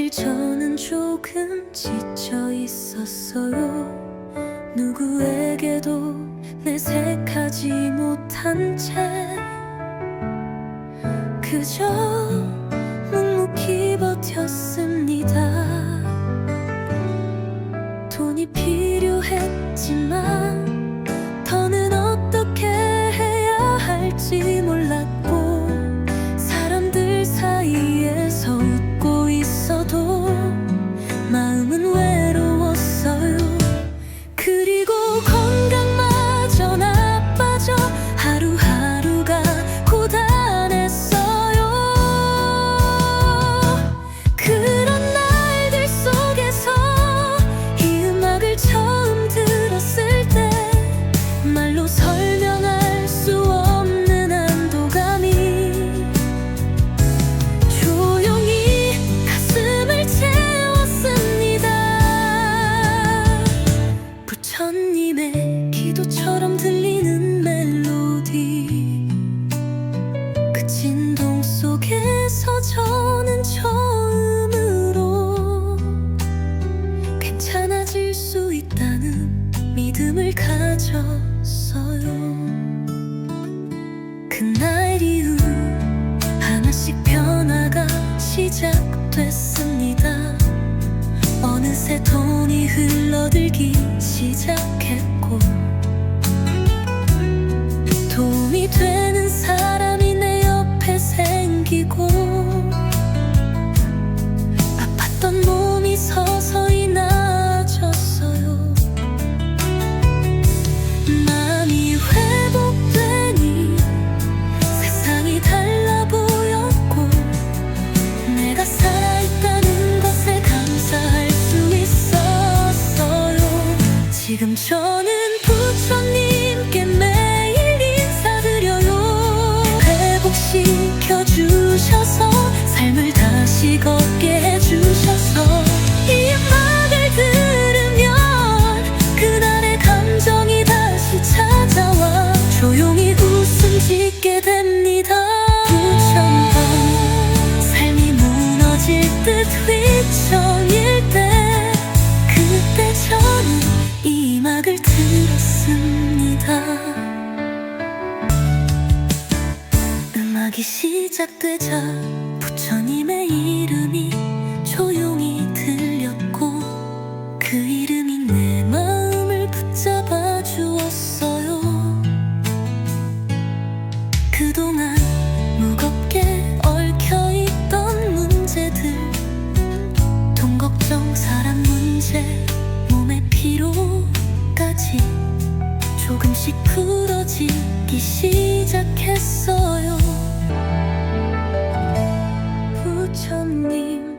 사실 저는 조금 지쳐 있었어요. 누구에게도 내색하지 못한 채 그저 묵묵히 버텼습니다. 돈이 필요했지만 더는 어떻게 해야 할지 몰랐고, 사람들 사이에서 웃고 있어도 마음은 외로웠어요. 그리고 건강마저 나빠져 하루하루가 고단했어요. 그런 날들 속에서 이 음악을 처음 들었을 때 말로 설명할 수 없는 안도감이 조용히 가슴을 채웠습니다. 부처님의 기도처럼 들리는 멜로디, 그 진동 속에서 저는 처음으로 괜찮아질 수 있다는 믿음을 가졌어요. 그날 이후 하나씩 변화가 시작됐습니다. 어느새 돈이 흘러들기 시작했고, 도움이 되는 사람이 내 옆에 생기고, 아팠던 몸이 서서히 나아졌어요. 마음이 회복되니 세상이 달라 보였고, 내가 살아있다는 것에 감사할 수 있었어요. 지금 저는 부처님께 매일 인사드려요. 회복시켜주셔서 삶을 다시 걷게 해주셔서 이 음악을 들으면 그날의 감정이 다시 찾아와 조용히 웃음 짓게 됩니다. 부천밤 삶이 무너질 듯 휘청일 때, 그때 저는 이 음악을 들었습니다. 음악이 시작되자 부처님의 이름이 조용히 들렸고, 그 이름이 내 마음을 붙잡아 주었어요. 그동안 무겁게 얽혀있던 문제들, 돈 걱정, 사람 문제, 몸의 피로까지 조금씩 풀어지기 시작했어요. 부처님,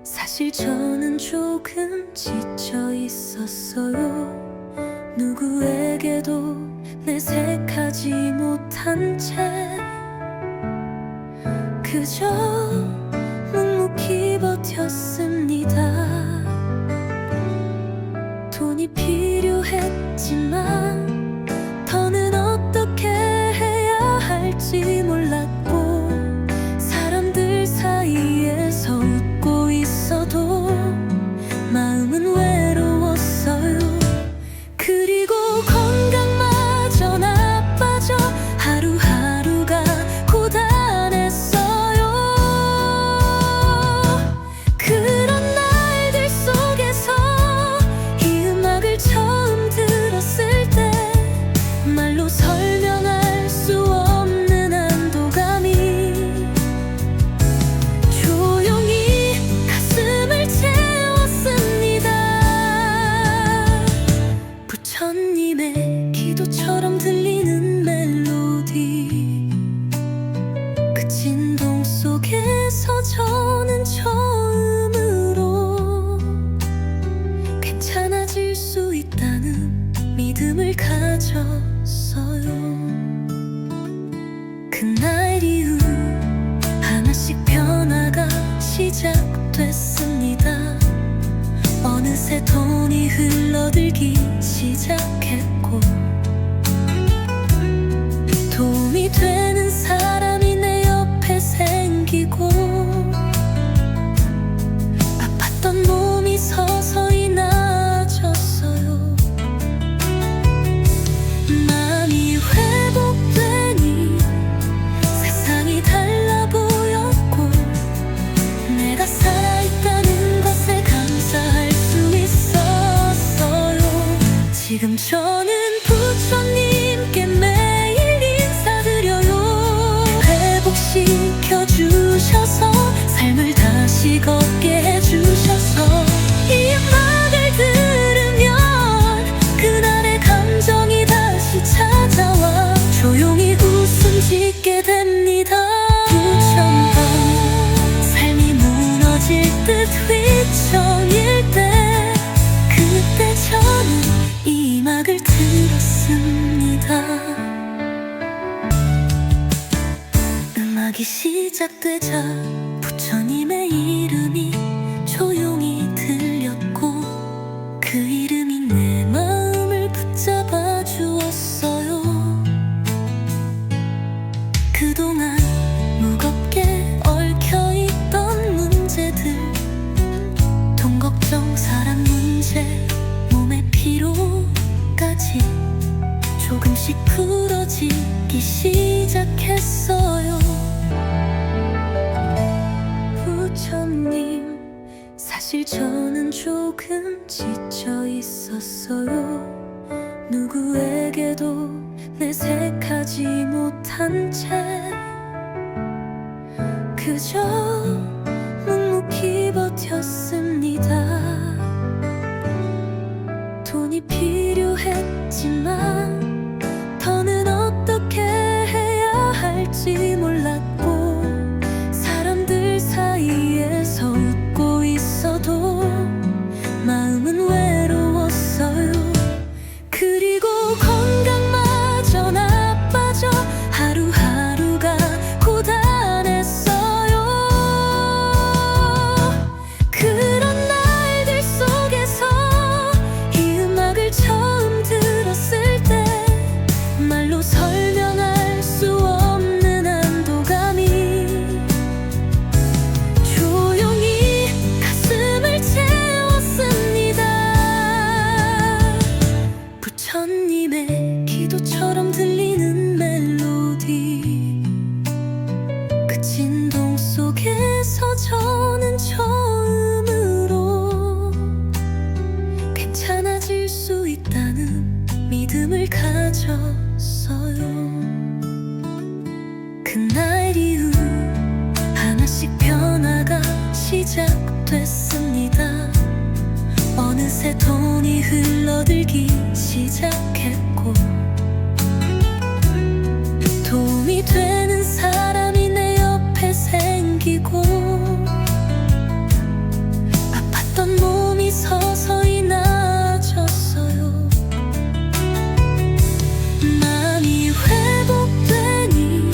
사실 저는 조금 지쳐 있었어요. 누구에게도 내색하지 못한 채 그저 묵묵히 버텼습니다. 돈이 필요했지만 더는 어떻게 해야 할지 몰랐고, 사람들 사이에서 웃고 있어도 마음은 외로웠어요. 그리고 건강마저 나빠져 하루하루가 고단했어요. 그런 날들 속에서 이 음악을 처음 들었을 때 말로 설명할 수 없는 안도감이 조용히 가슴을 채웠습니다. 부처님의 기도처럼 들리는 멜로디, 그 진동 속에서 저는 처음으로 괜찮아질 수 있다는 믿음을 가졌어요. 그날 이후 하나씩 변화가 시작됐습니다. 어느새 돈이 흘러들기 시작했고, 도움이 되는 사람이 내 옆에 생기고, 지금 저는 부처님께 매일 인사드려요. 회복시켜 주셔서 삶을 다시 걷게 해주셔서 이 음악을 들으면 그날의 감정이 다시 찾아와 조용히 웃음 짓게 됩니다. 부천밤 삶이 무너질 듯 휘청일 때 그때 저는 이 음악을 들었습니다. 음악이 시작되자 부처님의 이름이 조용히 들렸고 그 이름이 내 마음을 붙잡아 주었어요. 그동안 무겁게 얽혀있던 문제들, 돈 걱정, 사람 문제, 몸의 피로까지 조금씩 풀어지기 시작했어요. 부처님, 사실 저는 조금 지쳐 있었어요. 누구에게도 내색하지 못한 채 그저 묵묵히 버텼습니다. 돈이 필요했지만 더는 어떻게 해야 할지 몰랐고 사람들 사이에서 웃고 있어도 마음은 외로웠어요. 그리고 건강마저 나빠져 하루하루가 고단했어요. 그런 날들 속에서 이 음악을 처음 들었을 때 말로 설명할 수 없는 안도감이 조용히 가슴을 채웠습니다. 부처님의 기도처럼 들리는 멜로디, 그 진동 속에서 저는 처음으로 괜찮아질 수 있다는 믿음을 가졌어요. 그날 이후 하나씩 변화가 시작됐습니다. 어느새 돈이 흘러들기 시작했고 도움이 되는 사람이 내 옆에 생기고 아팠던 몸이 서서히 나아졌어요. 마음이 회복되니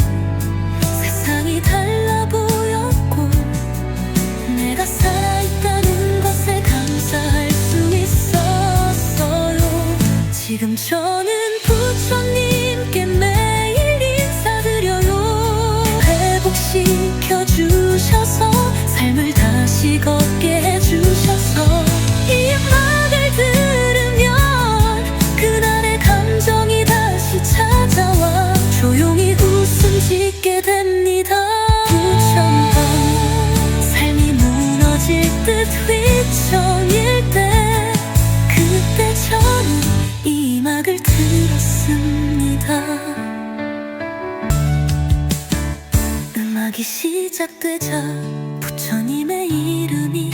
세상이 달라 보였고 내가 살아있다는 것에 감사할 수 있었어요. 지금 저는 부처님께 매일 인사드려요. 회복시켜 주셔서 삶을 다시 걷게 해주셔서 이 음악을 들으면 그날의 감정이 다시 찾아와 조용히 웃음 짓게 됩니다. 부천밤 삶이 무너질 듯 휘청일 때 그때 저는 이 음악을 들었습니다. 음악이 시작되자 부처님의 이름이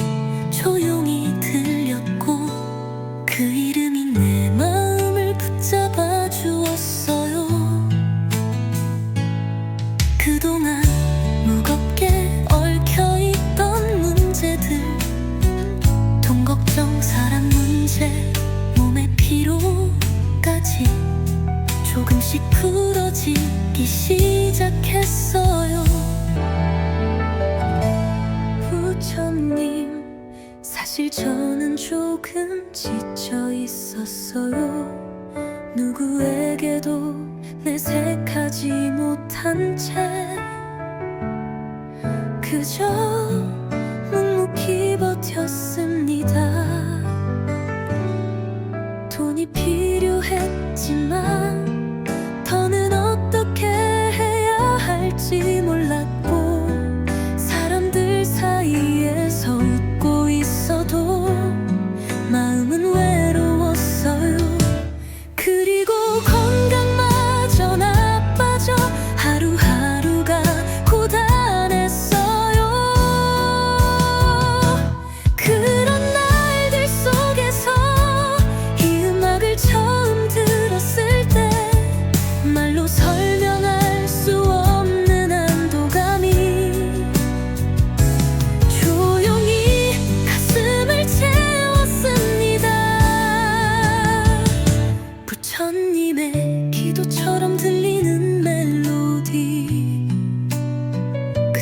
조용히 들렸고 그 이름이 내 마음을 붙잡아 주었어요. 그동안 무겁게 얽혀있던 문제들, 돈 걱정, 사람 문제, 몸의 피로까지 조금씩 풀어지기 시작했어요. 부처님, 사실 저는 조금 지쳐 있었어요. 누구에게도 내색하지 못한 채 그저 묵묵히 버텼습니다. 돈이 필요했지만 더는 어떻게 해야 할지 몰랐고 사람들 사이에서 웃고 있어도 마음은 외로웠어요.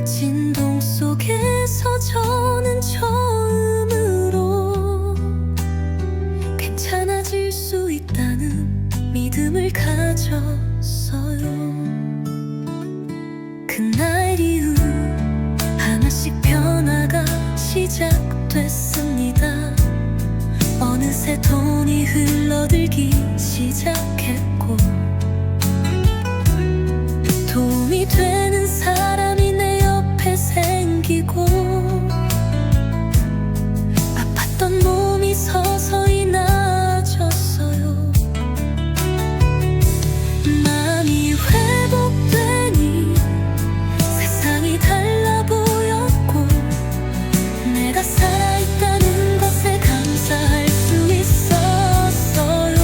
그 진동 속에서 저는 처음으로 괜찮아질 수 있다는 믿음을 가졌어요. 그날 이후 하나씩 변화가 시작됐습니다. 어느새 돈이 흘러들기 시작했고, 도움이 되는 사람이 내 옆에 생기고, 아팠던 몸이 서서히 나아졌어요. 마음이 회복되니 세상이 달라 보였고, 내가 살아있다는 것에 감사할 수 있었어요.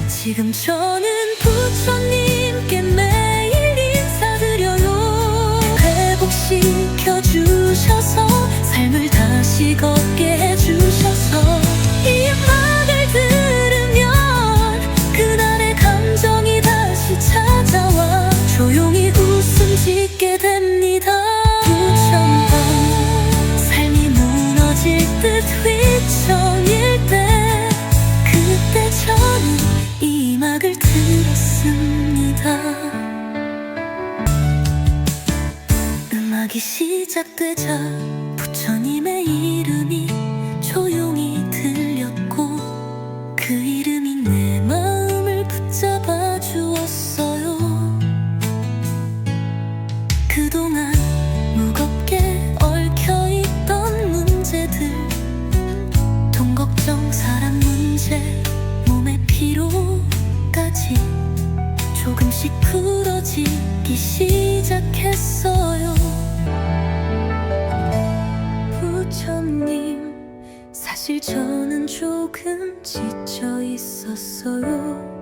지금 저는 부처님께 매일 인사드려요. 회복시켜주셔서 삶을 다시 걷게 해주셔서, 이 음악을 들으면 그날의 감정이 다시 찾아와 조용히 웃음 짓게 됩니다. 부처님, 삶이 무너질 듯 휘청일 때, 그때 저는 이 음악을 들었습니다. 음악이 시작되자 부처님의 이름이 조용히 들렸고, 그 이름이 내 마음을 붙잡아 주었어요. 그동안 무겁게 얽혀있던 문제들, 돈 걱정, 사랑 문제, 몸의 피로까지 조금씩 풀어지기 시작했어요. 부처님, 사실 저는 조금 지쳐 있었어요.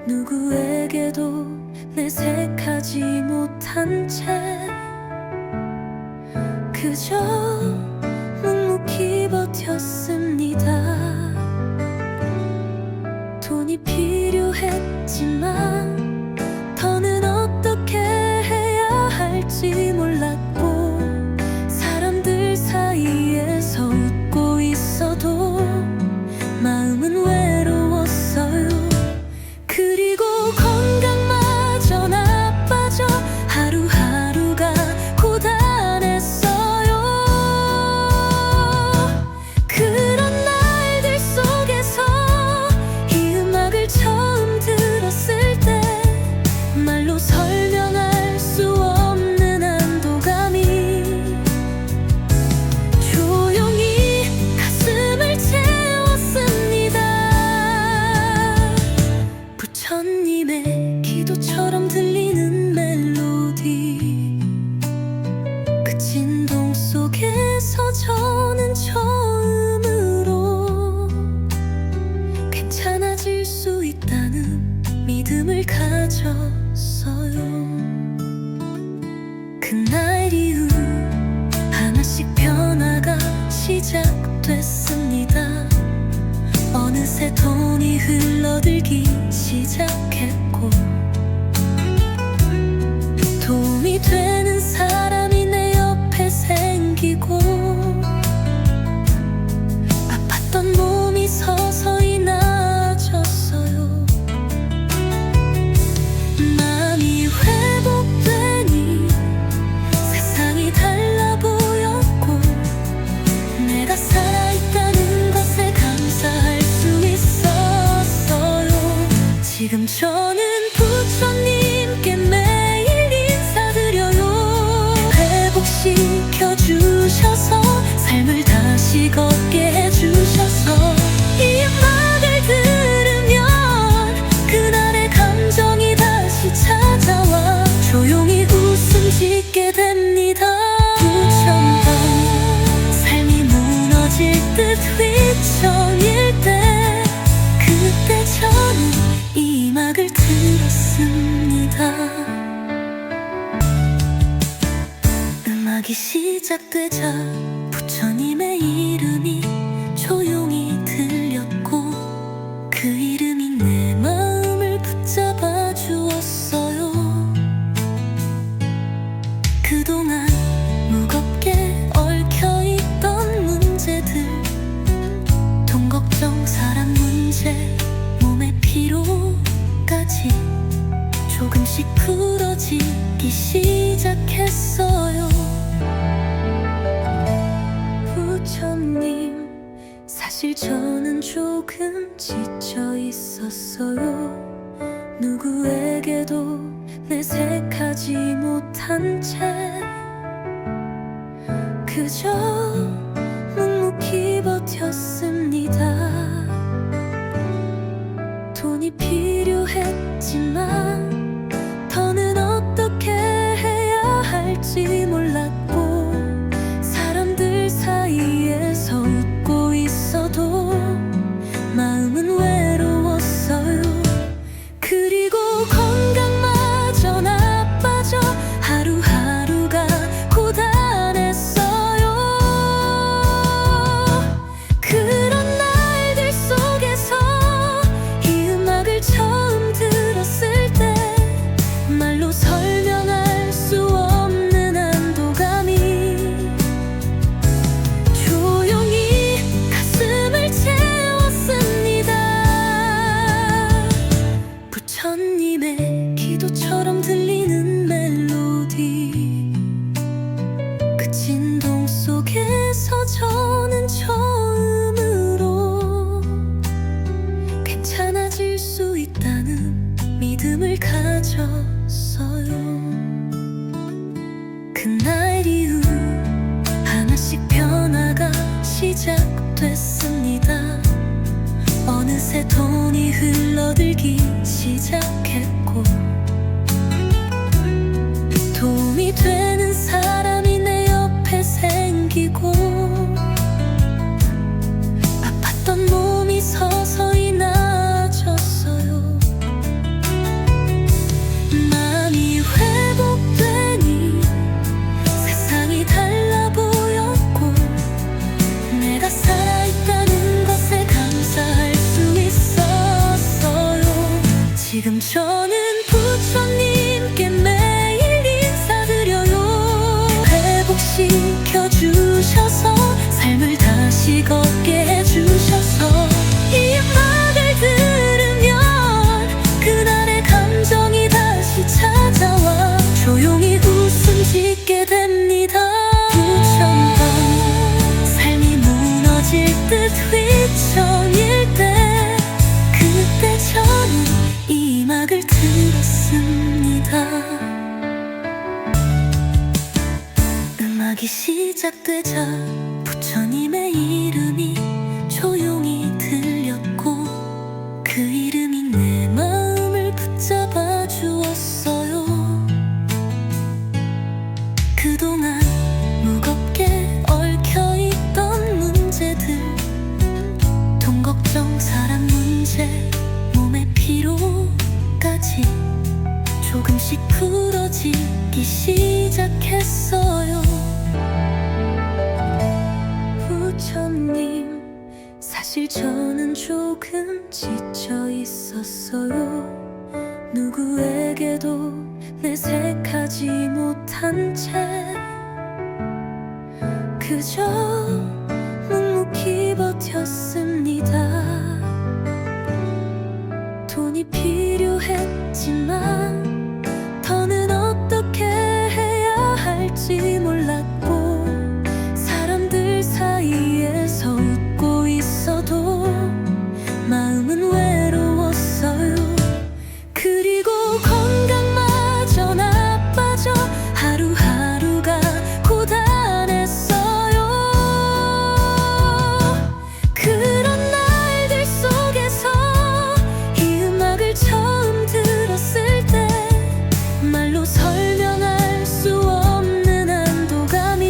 누구에게도 내색하지 못한 채 그저 묵묵히 버텼습니다. 돈이 필요했지만 더는 어떻게 해야 할지 몰랐고, 사람들 사이에서 웃고 있어도 마음은 외로웠어요. 그리고 건강마저 나빠져 하루하루가 고단했어요. 그런 날들 속에서 이 음악을 처음 들었을 때, 말로 설명할 수 없는 안도감이 조용히 가슴을 채웠습니다. 부처님의 기도처럼 들리는 멜로디, 그 진동 속에서 저는 처음으로 괜찮아질 수 있다는 믿음을 가졌어요. 그날 이후 하나씩 변화가 시작됐습니다. 어느새 돈이 흘러들기 시작했고, 도움이 되는 사람이 내 옆에 생기고, 아팠던 몸이 서서히 나아졌어요. 마음이 회복되니 세상이 달라 보였고, 내가 살아있다는 것에 감사할 수 있었어요. 지금 저는 부처님께 매일 인사드려요. 회복시켜주셔서 삶을 다시 걷게 해주셔서, 이 음악을 들으면 그날의 감정이 다시 찾아와 조용히 웃음 짓게 됩니다. 부처님, 삶이 무너질 듯 휘청일 때, 그때 저는 이 음악을 들었습니다. 음악이 시작되자 부처님의 이름이 조용히 들렸고, 그 이름이 내 마음을 붙잡아 주었어요. 그동안 조금씩 굳어지기 시작했어요. 부처님, 사실 저는 조금 지쳐 있었어요. 누구에게도 내색하지 못한 채 그저 묵묵히 버텼습니다. 돈이 필요했지만 더는 어떻게 해야 할지 몰랐고, 사람들 사이에서 웃고 있어도 마음은 외로웠어요. 그리고 건강마저 나빠져 하루하루가 고단했어요. 그런 날들 속에서 이 음악을 처음 들었을 때 말로 설명할 수 없는 안도감이 조용히 가슴을 채웠습니다. 부처님의 기도처럼 들리는 멜로디, 그 진동 속에서 저는 처음으로 괜찮아질 수 있다는 믿음을 가졌어요. 그날 이후 하나씩 변화가 시작됐습니다. 어느새 돈이 흘러들기 시작했고, 도움이 되는 사람이 내 옆에 생기고, 아팠던 몸이 서서히 나아졌어요. 마음이 회복되니 세상이 달라 보였고, 내가 살아있다는 것에 감사할 수 있었어요. 지금 저는 부처님께 매일 인사드려요. 회복시켜주셔서 삶을 다시 걷게 해주셔서 이 음악을 들으면 그날의 감정이 다시 찾아와 조용히 웃음 짓게 됩니다. 부처님, 삶이 무너질 듯 휘청일 때 그때 저는 이 음악을 들었습니다. 음악이 시작되자 부처님의 이름이 조용히 들렸고, 그 이름이 내 마음을 붙잡아 주었어요. 그동안 무겁게 얽혀있던 문제들, 돈 걱정, 사람 문제, 몸의 피로까지 조금씩 풀어지기 시작했어요. 부처님, 사실 저는 조금 지쳐 있었어요. 누구에게도 내색하지 못한 채 그저 묵묵히 버텼습니다. 돈이 필요했지만 더는 어떻게 해야 할지 몰랐고, 사람들 사이에서 웃고 있어도 마음은 외로웠어요. 그리고 건강마저 나빠져 하루하루가 고단했어요. 그런 날들 속에서 이 음악을 처음 들었을 때 말로 설명할 수 없는 안도감이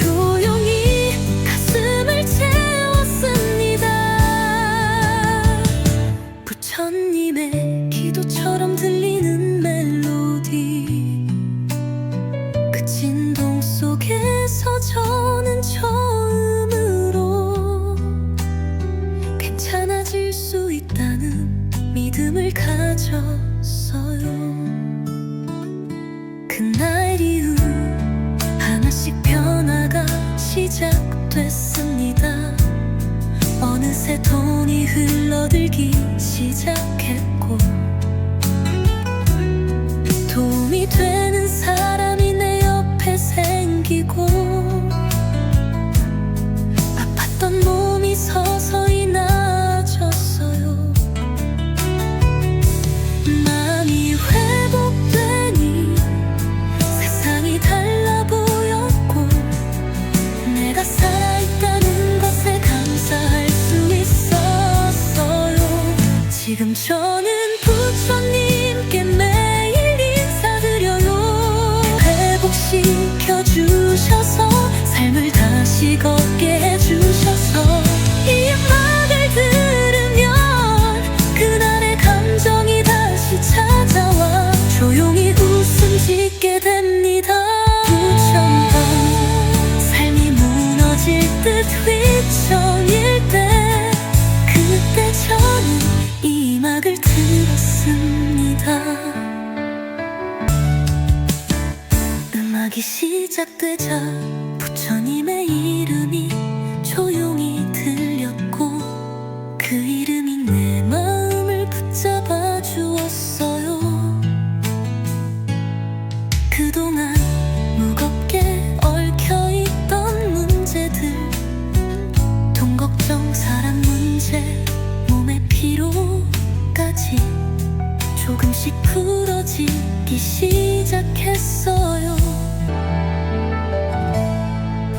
조용히 가슴을 채웠습니다. 부처님의 기도처럼 들리는 멜로디, 그 진동 속에서 저는 처음으로 괜찮아질 수 있다는 믿음을 가졌어요. 그날 이후 하나씩 변화가 시작됐습니다. 어느새 돈이 흘러들기 시작했고, 회복시켜주셔서 삶을 다시 걷게 해주셔서 이 음악을 들으면 그날의 감정이 다시 찾아와 조용히 웃음 짓게 됩니다. 부천밤 삶이 무너질 듯 휘청일 때 그때 저는 이 음악을 들었습니다. 음악이 시작되자 부처님의 이름이 조용히 들렸고 그 이름이 내 마음을 붙잡아 주었어요. 그동안 무겁게 얽혀있던 문제들, 돈 걱정, 사랑 문제, 몸의 피로까지 조금씩 풀어지기 시작했어요.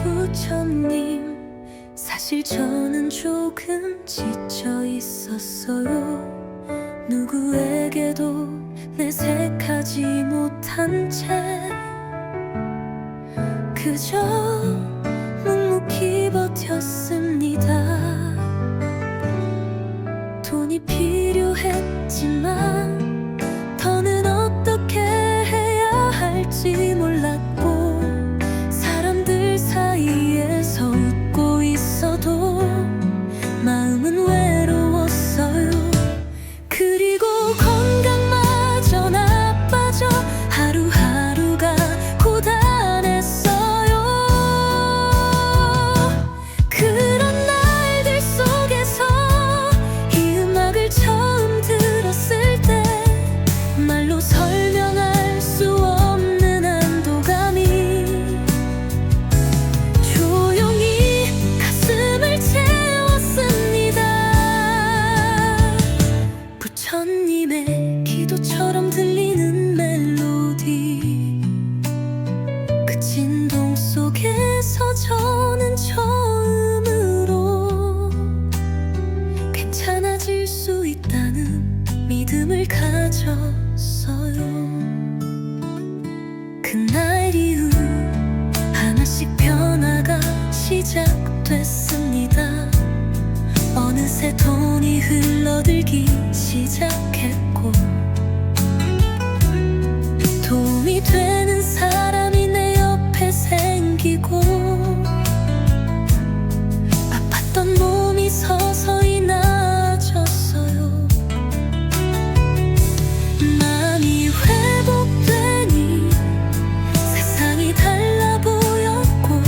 부처님, 사실 저는 조금 지쳐 있었어요. 누구에게도 내색하지 못한 채 그저 묵묵히 버텼습니다. 돈이 필요했지만 더는 어떻게 해야 할지 몰랐고 사람들 사이에서 웃고 있어도 마음은 외로웠어요. 그리고 건강마저 나빠져 하루하루가 고단했어요. 그런 날들 속에서 이 음악을 처음 들었을 때 말로 설명할 수 없는 안도감이 조용히 가슴을 채웠습니다. 부처님의 기도처럼 들리는 멜로디, 그 진동 속에서 저는 처음으로 괜찮아질 수 있다는 믿음을 가졌어요. 그날 이후 하나씩 변화가 시작됐습니다. 어느새 돈이 흘러들기 시작했고 도움이 되는 사람이 내 옆에 생기고 아팠던 몸이 서서히 나아졌어요. 마음이 회복되니 세상이 달라 보였고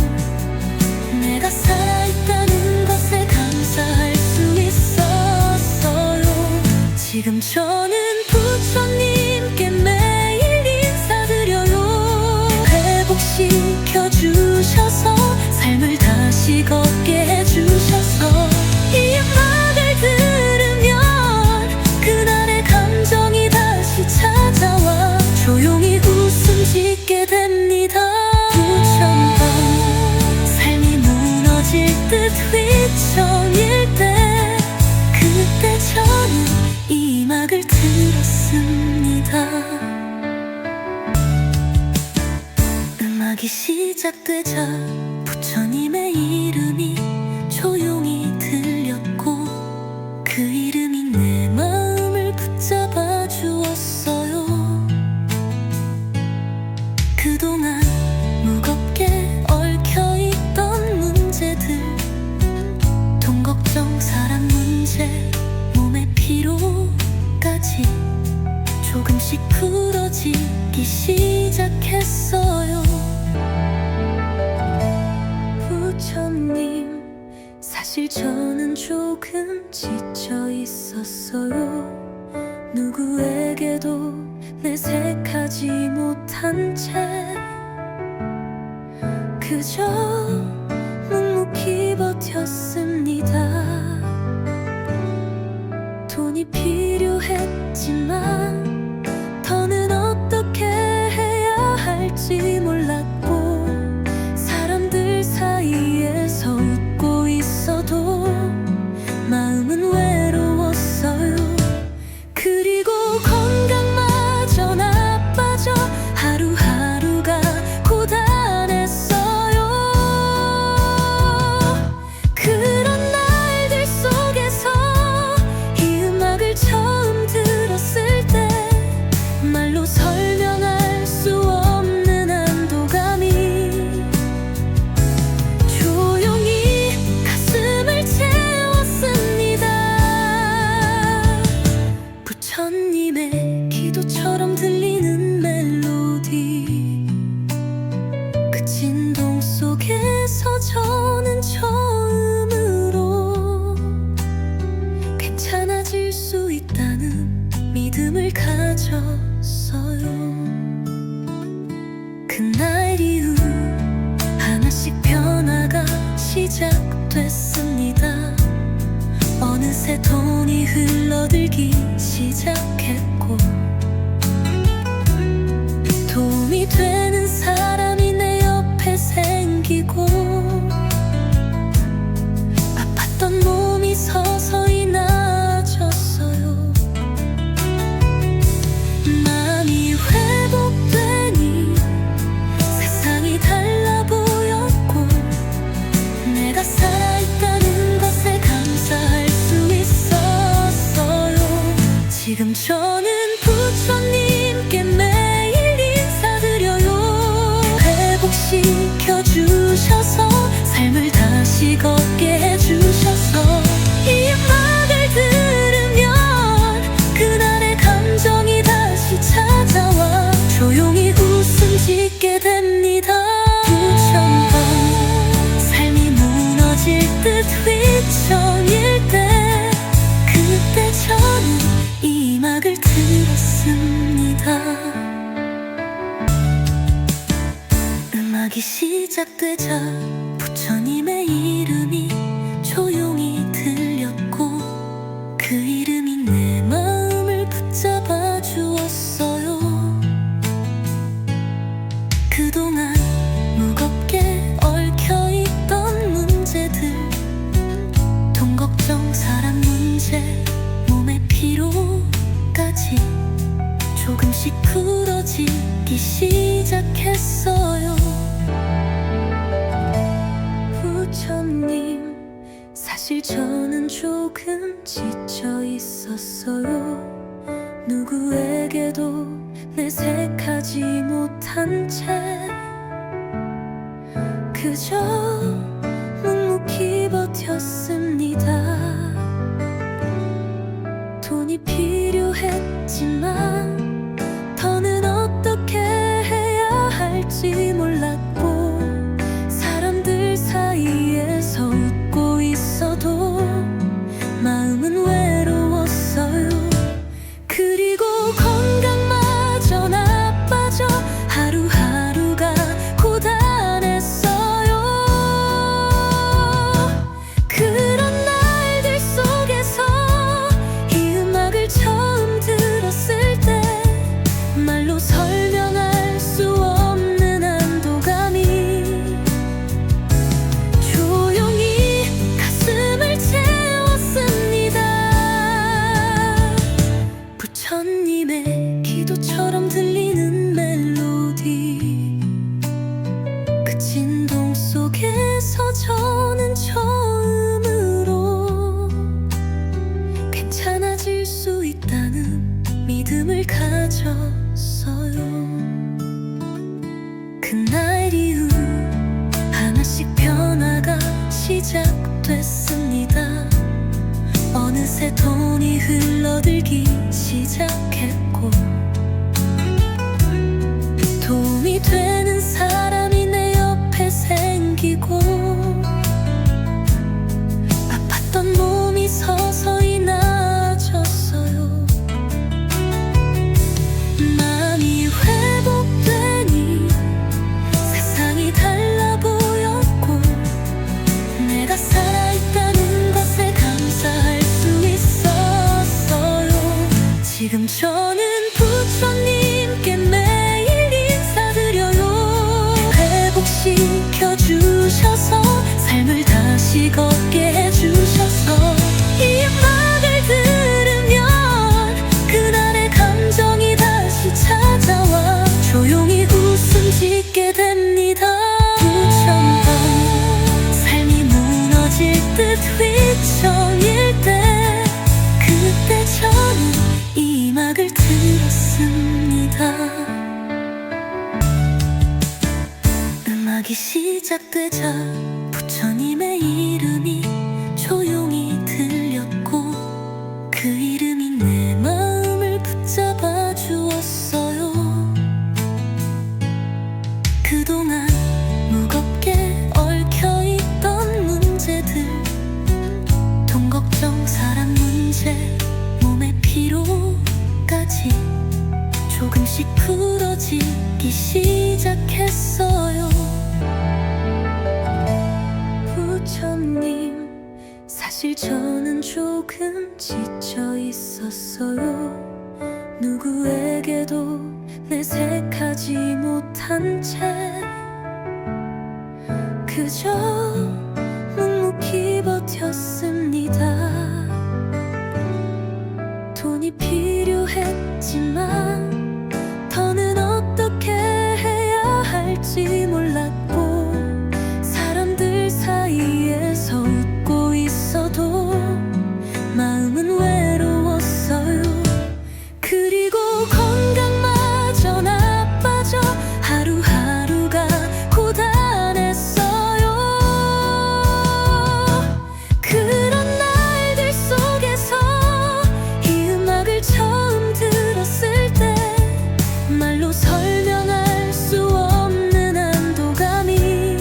내가 살아있다는 것에 감사할 수 있었어요. 지금 저는 부처님께 매일 인사드려요. 회복시켜주셔서 삶을 다시 걷게 해주셔서 이 음악을 들으면 그날의 감정이 다시 찾아와 조용히 웃음 짓게 됩니다. 부천밤 삶이 무너질 듯 휘청일 때 그때 저는 이 음악을 들었습니다. 음악이 시작되자 부처님의 이름이 조용히 들렸고 그 이름이 내 마음을 붙잡아 주었어요. 그동안 무겁게 얽혀있던 문제들, 돈 걱정, 사랑 문제, 몸의 피로까지 조금씩 풀어지기 시작했어요. 부처님, 사실 저는 조금 지쳐 있었어요. 누구에게도 내색하지 못한 채 그저 묵묵히 버텼습니다. 돈이 필요했지만 더는 어떻게 해야 할지 몰랐고 사람들 사이에서 웃고 있어도 마음은 외로웠어요. 그리고 건강마저 나빠져 하루하루가 고단 그날 이후 하나씩 변화가 시작됐습니다. 어느새 돈이 흘러들기 시작했고, 도움이 되는 사람이 내 옆에 생기고, 아팠던 몸이 서서히 나아졌어요. 마음이 회복되니 세상이 달라 보였고, 내가 살아있다는 것에 감사할 수 있었어요. 지금 저는 부처님께 매일 인사드려요. 회복시켜주셔서 삶을 다시 걷게 해주셔서, 이 음악을 들으면 그날의 감정이 다시 찾아와 조용히 웃음 짓게 됩니다. 부처님, 삶이 무너질 듯 휘청일 때, 그때 저는 이 음악을 들었습니다. 음악이 시작되자 부처님의 이름이 조용히 들렸고, 그 이름이 내 마음을 붙잡아 주었어요. 그동안 무겁게 얽혀있던 문제들, 돈 걱정, 사람 문제, 몸의 피로까지 조금씩 풀어지기 시작했어요. 부처님, 사실 저는 조금 지쳐 있었어요. 누구에게도 내색하지 못한 채 그저 묵묵히 버텼습니다. 돈이 필요했지만 더는 어떻게 해야 할지 몰랐고, 사람들 사이에서 웃고 있어도 마음은 외로웠어요. 그리고 건강마저 나빠져 하루하루가 고단했어요. 그런 날들 속에서 이 음악을 처음 들었을 때, 말로 설명할 수 없는 안도감이 조용히 가슴을 채웠습니다. 부처님의 기도처럼 들리는 멜로디, 그 진동 속에서 저는 처음으로 괜찮아질 수 있다는 믿음을 가졌어요. 그날 이후 하나씩 변화가 시작됐습니다. 어느새 돈이 흘러들기 시작했고, 도움이 되는 사람이 내 옆에 생기고, 아팠던 몸이 서서히 나아졌어요. 마음이 회복되니 세상이 달라 보였고, 내가 살아있다는 것에 감사할 수 있었어요. 지금 저는 부처님께 매일 인사드려요. 회복시켜주셔서 삶을 다시 걷게 해주셔서, 이 음악을 들으면 그날의 감정이 다시 찾아와 조용히 웃음 짓게 됩니다. 부처님, 삶이 무너질 듯 휘청일 때, 그때 저는 이 음악을 들었습니다. 음악이 시작되자 부처님의 이름이 조용히 들렸고, 그 이름이 내 마음을 붙잡아 주었어요. 그동안 무겁게 얽혀있던 문제들, 돈 걱정, 사람 문제, 몸의 피로까지 조금씩 풀어 굳어지기 시작했어요. 부처님, 사실 저는 조금 지쳐 있었어요. 누구에게도 내색하지 못한 채 그저 묵묵히 버텼습니다. 돈이 필요했지만 더는 어떻게 해야 할지 몰랐고, 사람들 사이에서 웃고 있어도 마음은 외로웠어요. 그리고 건강마저 나빠져 하루하루가 고단했어요. 그런 날들 속에서 이 음악을 처음 들었을 때 말로 설명할 수 없는 안도감이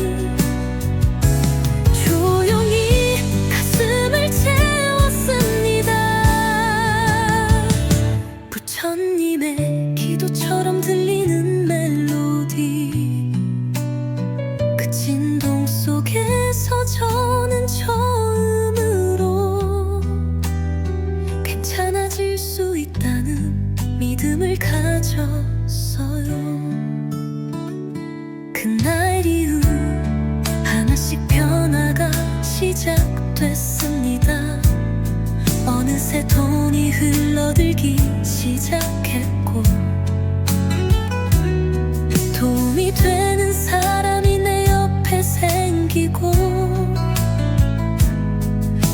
조용히 가슴을 채웠습니다. 부처님의 기도처럼 들리는 멜로디, 그 진동 속에서 저는 처음으로 괜찮아질 수 있다는 믿음을 가졌어요. 그날 이후 하나씩 변화가 시작됐습니다. 어느새 돈이 흘러들기 시작했고, 도움이 되는 사람이 내 옆에 생기고,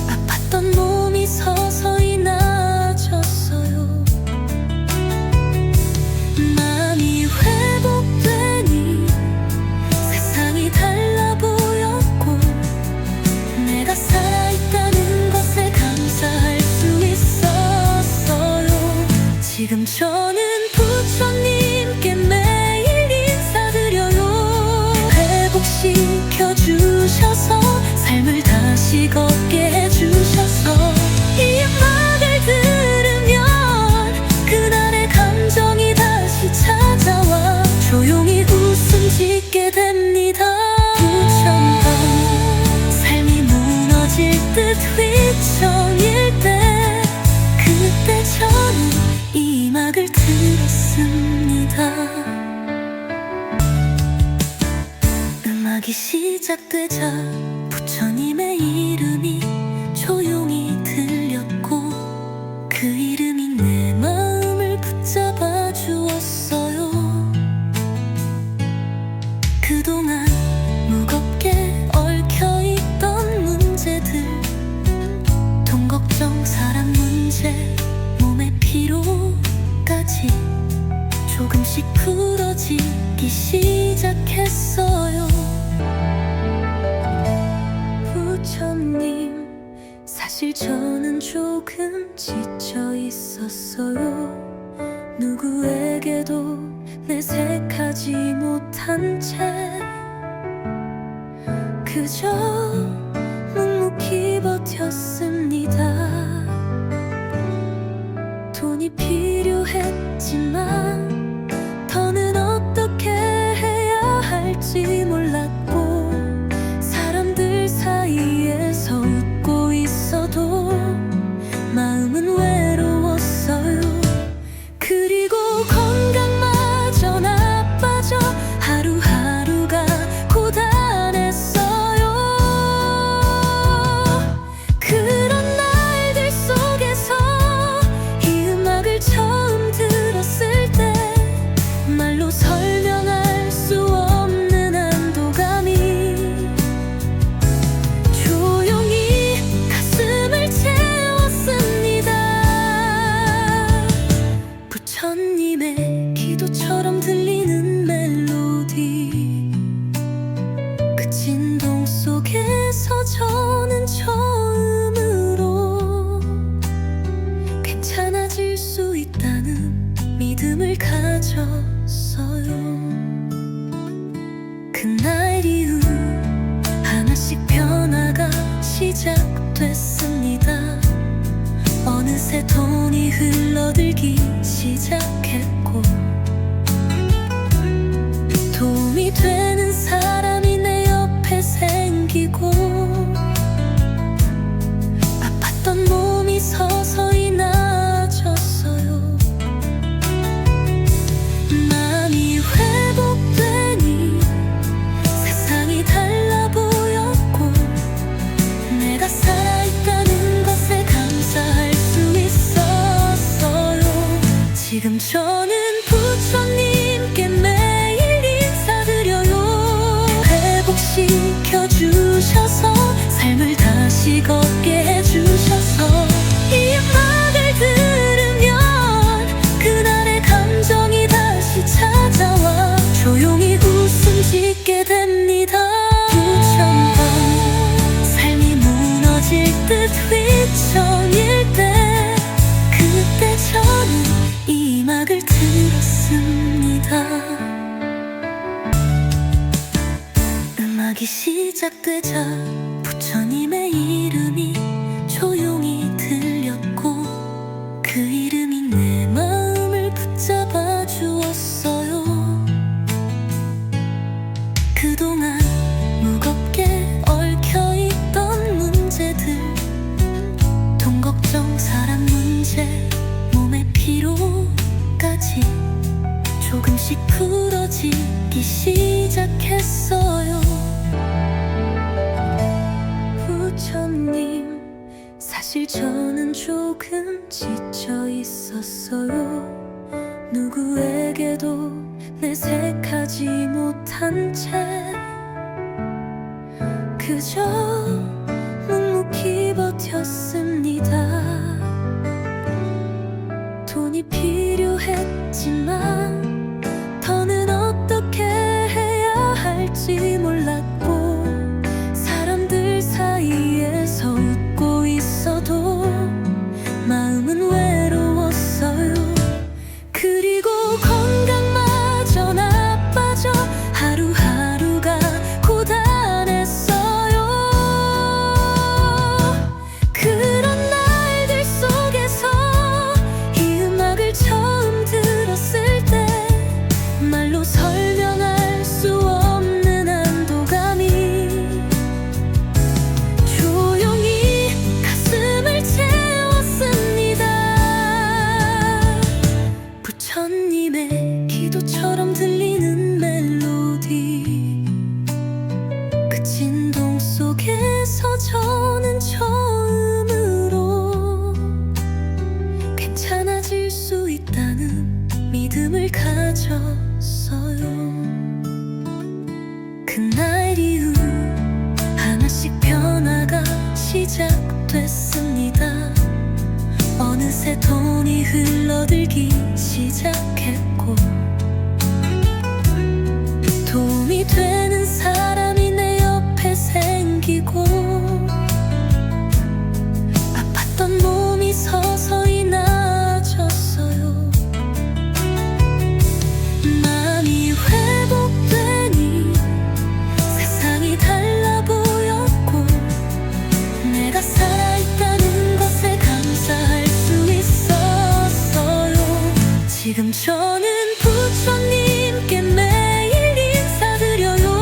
아팠던 몸이 서서히 나아졌어요. 마음이 회복되니 세상이 달라 보였고, 내가 살아있다는 것에 감사할 수 있었어요. 지금 저는 부처님께 매일 인사드려요. 회복시켜주셔서 삶을 다시 걷게 해주셔서, 이 음악을 들으면 그날의 감정이 다시 찾아와 조용히 웃음 짓게 됩니다. 부처님, 삶이 무너질 듯 휘청일 때, 그때 저는 이 음악을 들었습니다. 음악이 시작되자 부처님의 이름이 조용히 들렸고, 그 이름이 내 마음을 붙잡아 주었어요. 그동안 무겁게 얽혀있던 문제들, 돈 걱정, 사람 문제, 몸의 피로까지 조금씩 풀어지기 시작했어요. 부처님, 사실 저는 조금 지쳐 있었어요. 누구에게도 내색하지 못한 채 그저 묵묵히 버텼습니다. 돈이 필요했지만 더는 어떻게 해야 할지 몰랐고, 사람들 사이에서 웃고 있어도 마음은 외로웠어요. 그리고 건강마저 나빠져 하루하루가 고단했어요. 그런 날들 속에서 이 음악을 처음 들었을 때 말로 설명할 수 없는 안도감이 조용히 가슴을 채웠습니다. 부처님의 기도처럼 들리는 멜로디, 그 진동 속에서 저는 처음으로 괜찮아질 수 있다는 믿음을 가졌어요. 그날 이후 하나씩 변화가 시작됐습니다. 어느새 돈이 흘러들기 시작했고, 음악이 시작되자 부처님의 이름이 조용히 들렸고 그 이름이 내 마음을 붙잡아 주었어요. 그동안 무겁게 얽혀있던 문제들, 돈 걱정, 사랑 문제, 몸의 피로까지 조금씩 풀어지기 시작했어요. 부처님, 사실 저는 조금 지쳐 있었어요. 누구에게도 내색하지 못한 채 그저 묵묵히 버텼습니다. 돈이 필요했지만 더는 어떻게 해야 할지 몰랐고, 사람들 사이에서 웃고 있어도 마음은 외로웠어요. 그리고 건강마저 나빠져 하루하루가 고단했어요. 그런 날들 속에서 이 음악을 처음 들었을 때 말로 설명할 수 없는 안도감이 조용히 가슴을 채웠습니다. 부처님의 기도처럼 들리는 멜로디, 그 진동 속에서 저는 처음으로 괜찮아질 수 있다는 믿음을 가졌어요. 그날 이후 하나씩 변화가 시작됐습니다. 어느새 돈이 흘러들기 시작했고, 도움이 되는 사람이 내 옆에 생기고, 아팠던 몸이 서서히 나아졌어요. 마음이 회복되니 세상이 달라 보였고, 내가 살아있다는 것에 감사할 수 있었어요. 지금 저는 부처님께 매일 인사드려요.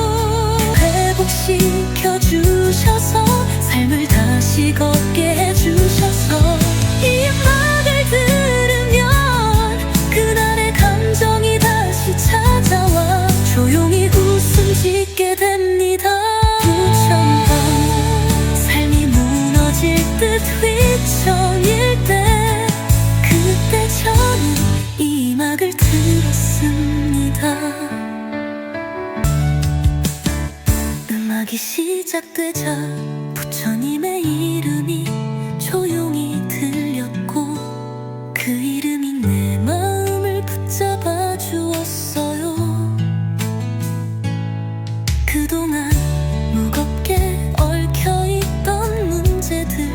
회복시켜주셔서 삶을 다시 걷게 해주셔서 이 음악을 들으면 그날의 감정이 다시 찾아와 조용히 웃음 짓게 됩니다. 부처님, 삶이 무너질 듯 휘청일 때 그때 저는 이 음악을 들었습니다. 음악이 시작되자 부처님의 이름이 조용히 들렸고 그 이름이 내 마음을 붙잡아 주었어요. 그동안 무겁게 얽혀있던 문제들,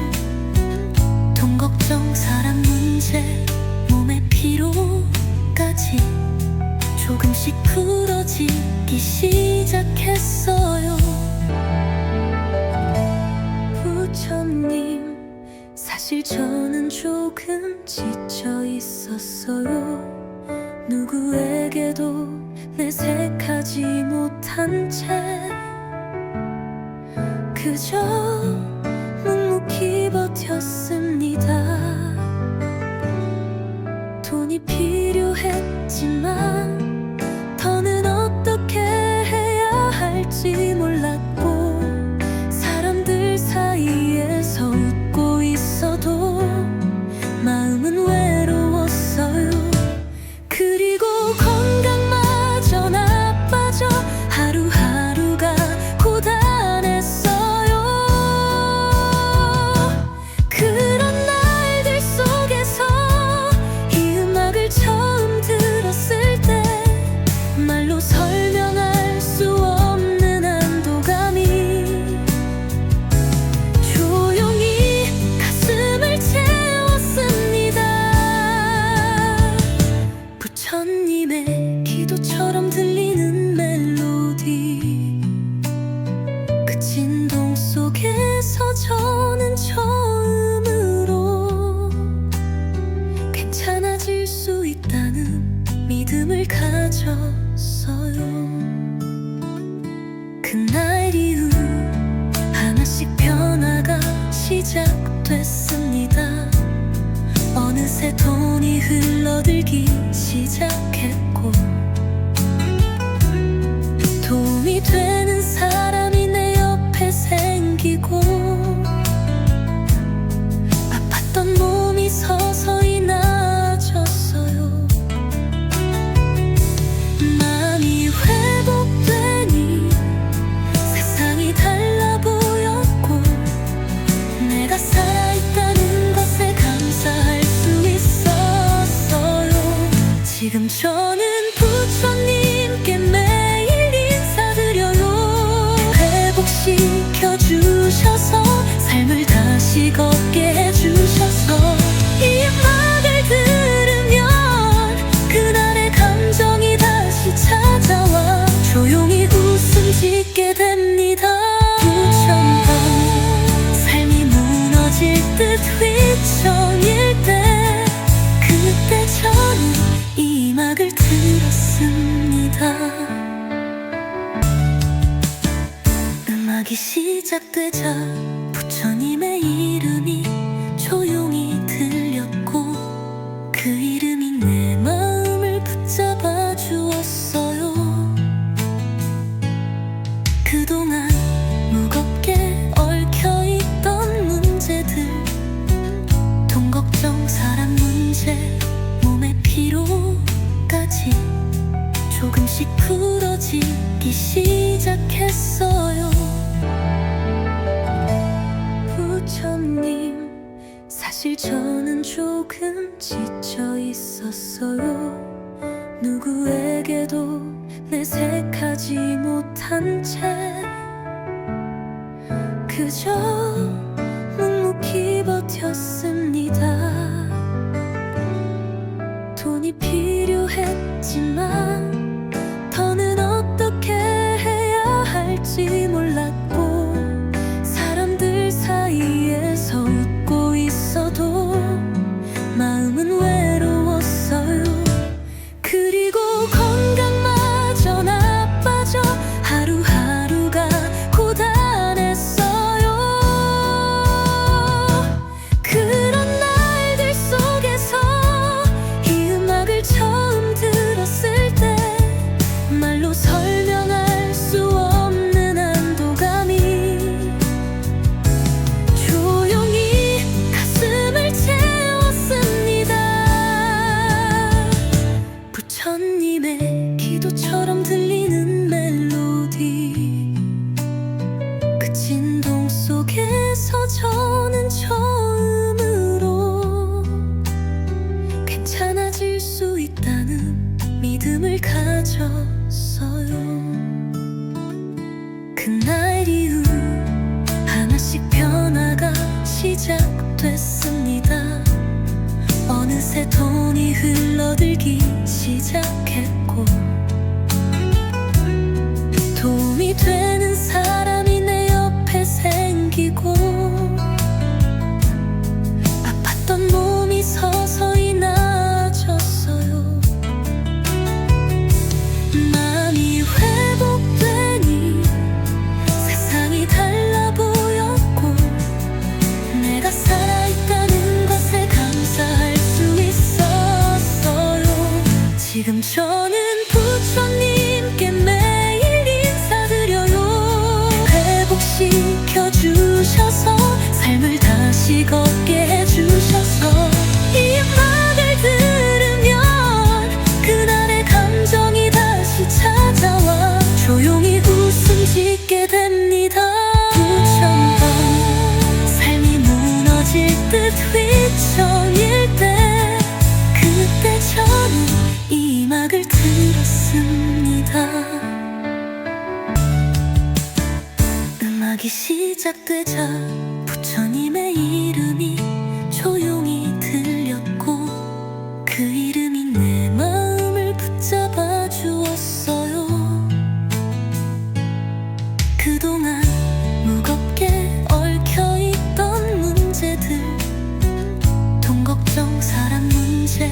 돈 걱정, 사랑 문제, 몸의 피로까지 조금씩 풀어지기 시작했어요. 부처님, 사실 저는 조금 지쳐 있었어요. 누구에게도 내색하지 못한 채 그저 묵묵히 버텼습니다. 돈이 필요했지만 더는 어떻게 해야 할지 몰랐고, 사람들 사이에서 웃고 있어도 마음은 외로웠어요. 그리고 건강마저 나빠져 하루하루가 고단했어요. 그 그날 이후 하나씩 변화가 시작됐습니다. 어느새 돈이 흘러들기 시작했고, 도움이 되는 사람이 내 옆에 생기고, 아팠던 몸이 서서히 나아졌어요. 마음이 회복되니 세상이 달라 보였고, 내가 살아있다는 것에 감사할 수 있었어요. 지금 저는 부처님께 매일 인사드려요. 회복시켜주셔서 삶을 다시 걷게 해주셔서, 이 음악을 들으면 그날의 감정이 다시 찾아와 조용히 웃음 짓게 됩니다. 부처님, 삶이 무너질 듯 휘청일 때, 그때 저는 이 음악을 들었습니다. 음악이 시작되자 부처님의 이름이 조용히 들렸고, 그 이름이 내 마음을 붙잡아 주었어요. 그동안 무겁게 얽혀있던 문제들, 돈 걱정, 사람 문제, 몸의 피로까지 조금씩 풀어지기 시작했어요. 부처님, 사실 저는 조금 지쳐 있었어요. 누구에게도 내색하지 못한 채 그저 묵묵히 버텼습니다. 돈이 필요했지만 더는 어떻게 해야 할지 몰랐고, 사람들 사이에서 웃고 있어도 마음은 외로웠어요. 그리고 건강마저 나빠져 하루하루가 고단했어요. 그런 날들 속에서 이 음악을 처음 들었을 때, 말로 설명할 수 없는 안도감이 조용히 가슴을 채웠습니다. 부처님의 기도처럼 들리는 멜로디, 그 진동 속에서 저는 처음으로 괜찮아질 수 있다는 믿음을 가졌어요. 그날 이후 하나씩 변화가 시작됐습니다. 어느새 돈이 흘러들기 시작했고, 도움이 되는 사람이 내 옆에 생기고, 아팠던 몸이 서서히 나아졌어요. 마음이 회복되니 세상이 달라 보였고, 내가 살아있다는 것에 감사할 수 있었어요. 지금 저는 부처님께 매일 인사드려요. 회복시켜주셔서 삶을 다시 걷게 해주셔서, 이 음악을 들으면 그날의 감정이 다시 찾아와 조용히 웃음 짓게 됩니다. 부처님, 삶이 무너질 듯 휘청일 때, 그때 저는 이 음악을 들었습니다. 음악이 시작되자 부처님의 이름이 조용히 들렸고, 그 이름이 내 마음을 붙잡아 주었어요. 그동안 무겁게 얽혀있던 문제들, 돈 걱정, 사람 문제,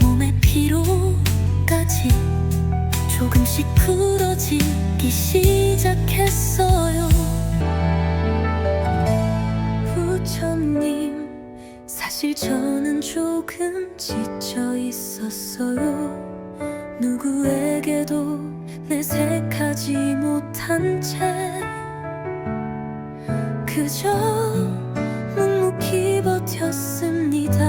몸의 피로까지 조금씩 풀어지기 시작 시작했어요. 부처님, 사실 저는 조금 지쳐 있었어요. 누구에게도 내색하지 못한 채 그저 묵묵히 버텼습니다.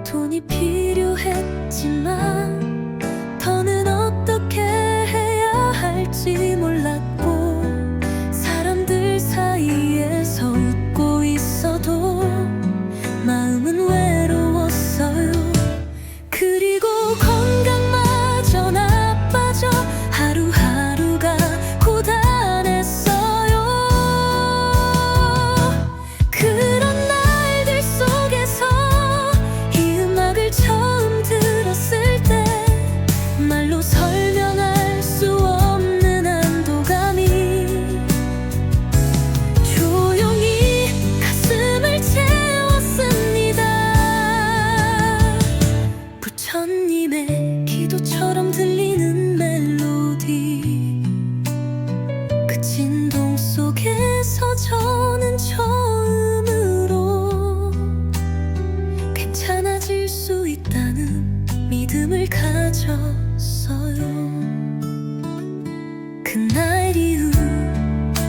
돈이 필요했지만 더는 어떻게 해야 할지 몰랐고, 사람들 사이에서 웃고 있어도 마음은 외로웠어요. 그리고 건강마저 나빠져 하루하루가 고단했어요. 그런 날들 속에서 이 음악을 처음 들었을 때 말로 설명할 수 없는 안도감이 조용히 가슴을 채웠습니다. 부처님의 기도처럼 들리는 멜로디, 그 진동 속에서 저는 처음으로 괜찮아질 수 있다는 믿음을 가졌어요. 그날 이후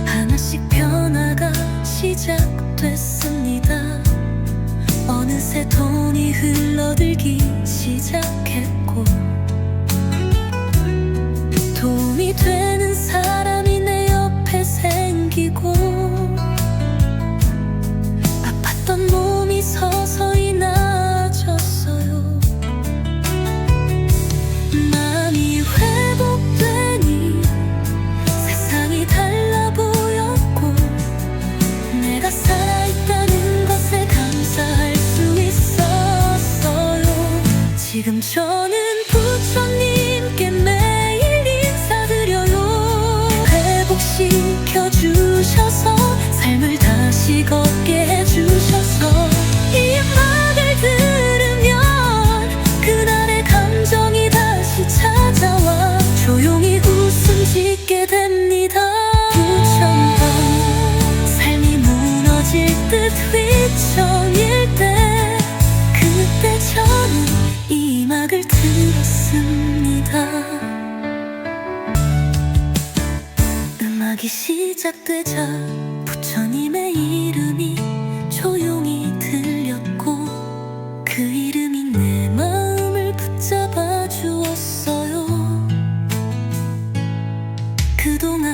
하나씩 변화가 시작됐습니다. 어느새 돈이 흘러들기 시작했고, 도움이 되는 사람이 내 옆에 생기고, 아팠던 몸이 서서히 나아졌어요. 마음이 회복되니 세상이 달라 보였고, 내가 살아있다는 것에 감사할 수 있었어요. 지금 저는 부처님께 매일 인사드려요. 회복시켜주셔서 삶을 다시 걷게 해주셔서 이 음악을 들으면 그날의 감정이 다시 찾아와 조용히 웃음 짓게 됩니다. 부천밤 삶이 무너질 듯 휘청일 때, 그때 저는 이 음악을 들었습니다. 음악이 시작되자 부처님의 이름이 조용히 들렸고, 그 이름이 내 마음을 붙잡아 주었어요. 그동안